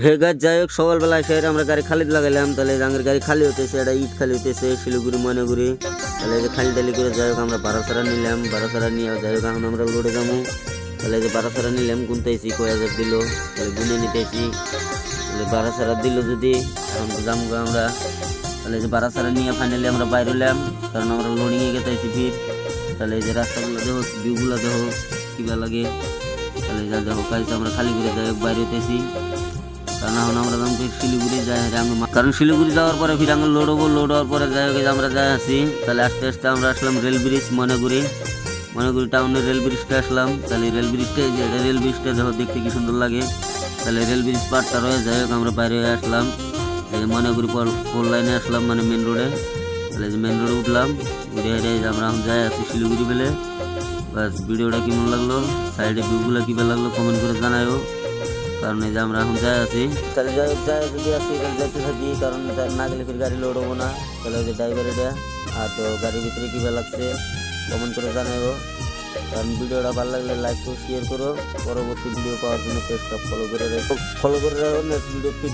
হে গাছ যাই হোক সকালবেলা এসে আমরা গাড়ি খালি লাগাইলাম, তাহলে আমাদের গাড়ি খালি হতেছে, এটা ইট খালি হতেছে শিলিগুড়ি ময়নাগুড়ি। তাহলে এই যে খালি টালি করে যাই হোক আমরা ভাড়া ছাড়া নিলাম, ভাড়া ছাড়া নিয়ে যাই হোক এখন আমরা লোডে যাবো। তাহলে এই যে ভাড়া ছাড়া নিলাম, গুনতেছি কয় হাজার দিল, তাহলে গুনে নিতেছি। তাহলে ভাড়া ছাড়া দিল যদি এখন যাবো আমরা। তাহলে এই যে ভাড়া ছাড়া নিয়ে ফাইনালি আমরা বাইরে হলাম, কারণ আমরা লোডিংয়ে গেতেছি ফির। তাহলে এই যে রাস্তাগুলো দেখো, ভিউগুলো দেখো কিবা লাগে। তাহলে যা দেখো কাজটা আমরা খালি করে যাই হোক বাইরে হতেছি, কারণ এখন আমরা যখন ফির শিলিগুড়ি যাই, কারণ শিলিগুড়ি যাওয়ার পরে ফির আমরা লোড হবো, লোড হওয়ার পরে যাই হোক আমরা যাই আসি। তাহলে আস্তে আস্তে আমরা আসলাম রেল ব্রিজ ময়নাগুড়ি, ময়নাগুড়ি টাউনের রেল ব্রিজটা আসলাম। তাহলে রেল ব্রিজটা যে রেল ব্রিজটা দেখো দেখতে কি সুন্দর লাগে। তাহলে রেল ব্রিজ পার্টটা রয়ে যাই হোক আমরা বাইরে হয়ে আসলাম, এই যে ময়নাগুড়ি ফোর লাইনে আসলাম, মানে মেন রোডে। তাহলে যে মেন রোডে উঠলাম, ঘুরে হেরে আমরা এখন যাই আছি শিলিগুড়ি বেলে। বাস ভিডিওটা কেমন লাগলো, সাইডে ভিউগুলো কীভাবে লাগলো কমেন্ট করে জানাইও, কারণ এই যে আমরা এখন যাই আছি। তাহলে যাই হোক যাই যদি আসি তাহলে যাইতে থাকি, কারণ না গেলে ফির গাড়ি লোড হবো না। তাহলে ওই যে ড্রাইভার এটা আর তো গাড়ির ভিতরে কীভাবে লাগছে কমেন্ট করে জানাইও, কারণ ভিডিওটা ভালো লাগলে লাইক করো, শেয়ার করো। পরবর্তী ভিডিও পাওয়ার জন্য পেজটা ফলো করে রাখো, নেক্সট ভিডিও ফিড